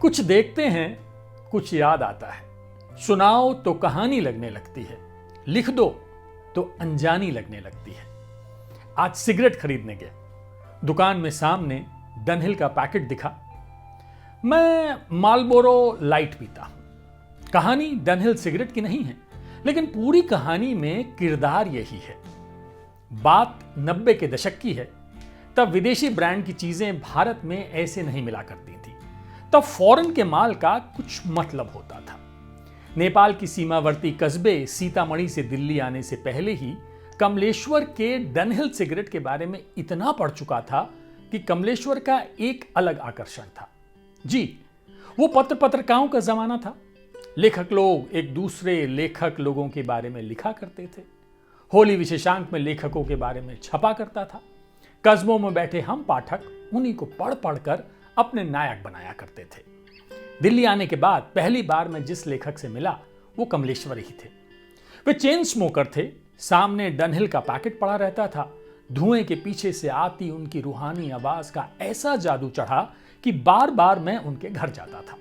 कुछ देखते हैं, कुछ याद आता है। सुनाओ तो कहानी लगने लगती है, लिख दो तो अनजानी लगने लगती है। आज सिगरेट खरीदने गया, दुकान में सामने डनहिल का पैकेट दिखा। मैं मालबोरो लाइट पीता हूं। कहानी डनहिल सिगरेट की नहीं है, लेकिन पूरी कहानी में किरदार यही है। बात 90 के दशक की है। तब विदेशी ब्रांड की चीजें भारत में ऐसे नहीं मिला करती थी। तब फॉरेन के माल का कुछ मतलब होता था। नेपाल की सीमावर्ती कस्बे सीतामढ़ी से दिल्ली आने से पहले ही कमलेश्वर के डनहिल सिगरेट के बारे में इतना पढ़ चुका था कि कमलेश्वर का एक अलग आकर्षण था। जी, वो पत्रकारों का जमाना था। लेखक लोग एक दूसरे लेखक लोगों के बारे में लिखा करते थे। होली विशेषांक में लेखकों के बारे में छपा करता था। कस्बों में बैठे हम पाठक उन्हीं को पढ़ पढ़कर अपने नायक बनाया करते थे। दिल्ली आने के बाद पहली बार मैं जिस लेखक से मिला वो कमलेश्वर ही थे। वे चेन स्मोकर थे। सामने डनहिल का पैकेट पड़ा रहता था। धुएं के पीछे से आती उनकी रूहानी आवाज का ऐसा जादू चढ़ा कि बार बार मैं उनके घर जाता था।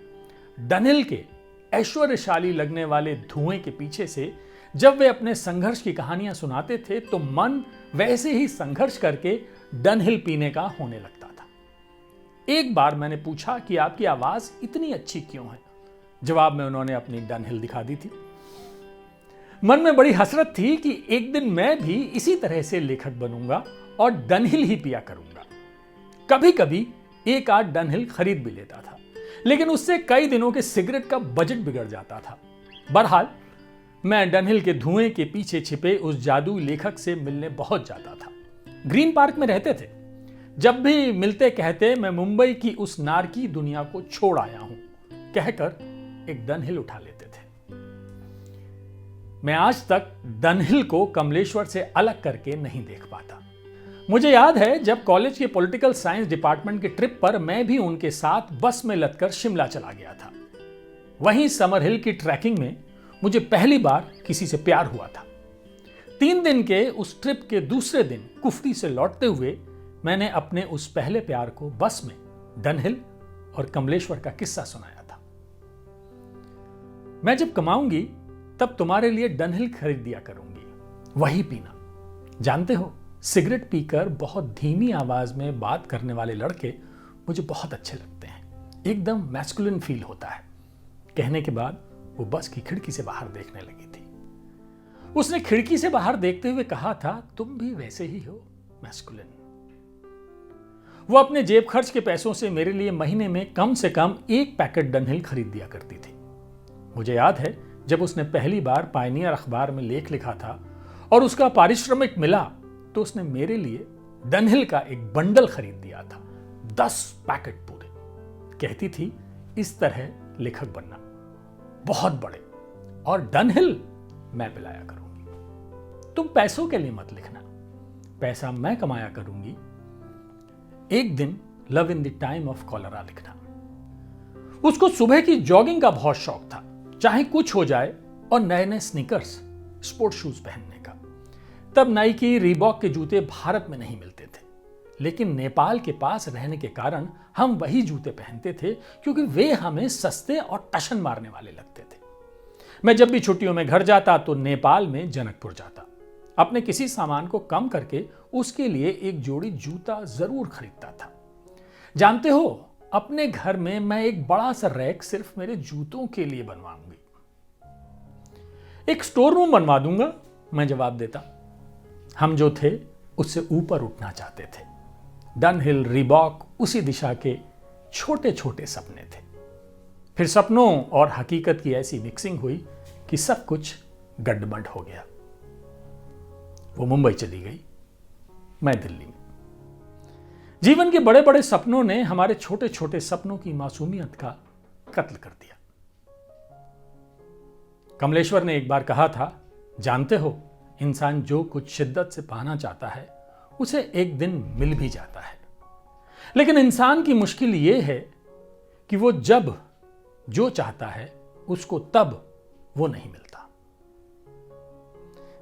डनहिल के ऐश्वर्यशाली लगने वाले धुएं के पीछे से जब वे अपने संघर्ष की कहानियां सुनाते थे तो मन वैसे ही संघर्ष करके डनहिल पीने का होने लगता था। एक बार मैंने पूछा कि आपकी आवाज इतनी अच्छी क्यों है। जवाब में उन्होंने अपनी डनहिल दिखा दी थी। मन में बड़ी हसरत थी कि एक दिन मैं भी इसी तरह से लेखक बनूंगा और डनहिल ही पिया करूंगा। कभी कभी एक आध डनहिल खरीद भी लेता था, लेकिन उससे कई दिनों के सिगरेट का बजट बिगड़ जाता था। बहरहाल मैं डनहिल के धुएं के पीछे छिपे उस जादुई लेखक से मिलने बहुत जाता था। ग्रीन पार्क में रहते थे। जब भी मिलते कहते मैं मुंबई की उस नारकी दुनिया को छोड़ आया हूं, कहकर एक डनहिल उठा लेते थे। मैं आज तक डनहिल को कमलेश्वर से अलग करके नहीं देख पाता। मुझे याद है जब कॉलेज के पॉलिटिकल साइंस डिपार्टमेंट के ट्रिप पर मैं भी उनके साथ बस में लदकर शिमला चला गया था। वहीं समर हिल की ट्रैकिंग में मुझे पहली बार किसी से प्यार हुआ था। 3 दिन के उस ट्रिप के दूसरे दिन कुफरी से लौटते हुए मैंने अपने उस पहले प्यार को बस में डनहिल और कमलेश्वर का किस्सा सुनाया था। मैं जब कमाऊंगी तब तुम्हारे लिए डनहिल खरीद दिया करूंगी, वही पीना। जानते हो, सिगरेट पीकर बहुत धीमी आवाज में बात करने वाले लड़के मुझे बहुत अच्छे लगते हैं। एकदम मैस्कुलिन फील होता है। कहने के बाद वो बस की खिड़की से बाहर देखने लगी थी। उसने खिड़की से बाहर देखते हुए कहा था, तुम भी वैसे ही हो मैस्कुलिन। वो अपने जेब खर्च के पैसों से मेरे लिए महीने में कम से कम 1 पैकेट डनहिल खरीद दिया करती थी। मुझे याद है जब उसने पहली बार पायनियर अखबार में लेख लिखा था और उसका पारिश्रमिक मिला तो उसने मेरे लिए डनहिल का एक बंडल खरीद दिया था, 10 पैकेट पूरे। कहती थी, इस तरह लेखक बनना, बहुत बड़े, और डनहिल मैं पिलाया करूंगी। तुम पैसों के लिए मत लिखना, पैसा मैं कमाया करूंगी। एक दिन love in the time of cholera लिखना। उसको सुबह की जॉगिंग का बहुत शौक था, चाहे कुछ हो जाए, और नए नए स्नीकर्स, स्पोर्ट्स शूज पहनने का। तब नाइकी, रीबॉक के जूते भारत में नहीं मिलते थे, लेकिन नेपाल के पास रहने के कारण हम वही जूते पहनते थे क्योंकि वे हमें सस्ते और टशन मारने वाले लगते थे। मैं जब भी छुट्टियों में घर जाता तो नेपाल में जनकपुर जाता। अपने किसी सामान को कम करके उसके लिए एक जोड़ी जूता जरूर खरीदता था। जानते हो, अपने घर में मैं एक बड़ा सा रैक सिर्फ मेरे जूतों के लिए बनवाऊंगी। एक स्टोर रूम बनवा दूंगा, मैं जवाब देता। हम जो थे उससे ऊपर उठना चाहते थे। डनहिल, रीबॉक उसी दिशा के छोटे छोटे सपने थे। फिर सपनों और हकीकत की ऐसी मिक्सिंग हुई कि सब कुछ गड़बड़ हो गया। वो मुंबई चली गई, मैं दिल्ली में। जीवन के बड़े बड़े सपनों ने हमारे छोटे छोटे सपनों की मासूमियत का कत्ल कर दिया। कमलेश्वर ने एक बार कहा था, जानते हो, इंसान जो कुछ शिद्दत से पाना चाहता है उसे एक दिन मिल भी जाता है, लेकिन इंसान की मुश्किल यह है कि वो जब जो चाहता है उसको तब वो नहीं मिलता।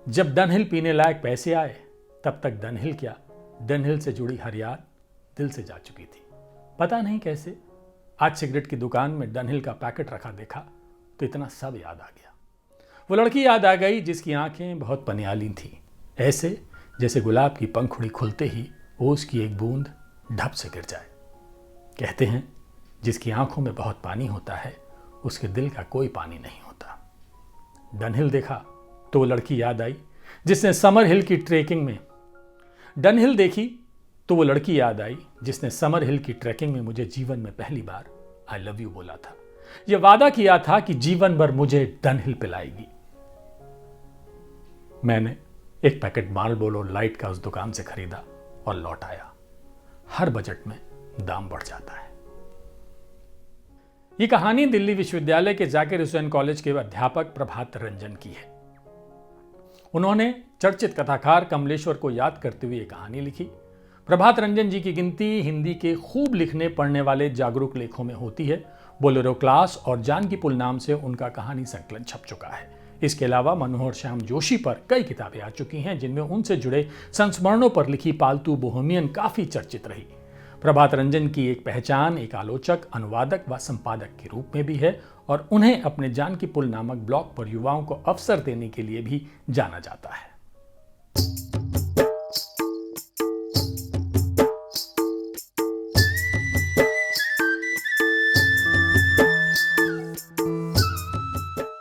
जब डनहिल पीने लायक पैसे आए तब तक डनहिल क्या, डनहिल से जुड़ी हर याद दिल से जा चुकी थी। पता नहीं कैसे, आज सिगरेट की दुकान में डनहिल का पैकेट रखा देखा तो इतना सब याद आ गया। वो लड़की याद आ गई जिसकी आंखें बहुत पनियाली थीं, ऐसे जैसे गुलाब की पंखुड़ी खुलते ही ओस की एक बूंद ढप से गिर जाए। कहते हैं जिसकी आंखों में बहुत पानी होता है उसके दिल का कोई पानी नहीं होता। डनहिल देखा तो वो लड़की याद आई जिसने समर हिल की ट्रेकिंग में डनहिल देखी तो वो लड़की याद आई जिसने समर हिल की ट्रैकिंग में मुझे जीवन में पहली बार आई लव यू बोला था। यह वादा किया था कि जीवन भर मुझे डनहिल पिलाएगी। मैंने एक पैकेट मार्लबोरो लाइट का उस दुकान से खरीदा और लौट आया। हर बजट में दाम बढ़ जाता है। यह कहानी दिल्ली विश्वविद्यालय के जाकिर हुसैन कॉलेज के अध्यापक प्रभात रंजन की है। उन्होंने चर्चित कथाकार कमलेश्वर को याद करते हुए यह कहानी लिखी। प्रभात रंजन जी की गिनती हिंदी के खूब लिखने पढ़ने वाले जागरूक लेखों में होती है। बोलेरो क्लास और जानकी पुल नाम से उनका कहानी संकलन छप चुका है। इसके अलावा मनोहर श्याम जोशी पर कई किताबें आ चुकी हैं जिनमें उनसे जुड़े संस्मरणों पर लिखी पालतू बोहेमियन काफी चर्चित रही। प्रभात रंजन की एक पहचान एक आलोचक, अनुवादक व संपादक के रूप में भी है और उन्हें अपने जानकी पुल नामक ब्लॉग पर युवाओं को अवसर देने के लिए भी जाना जाता है।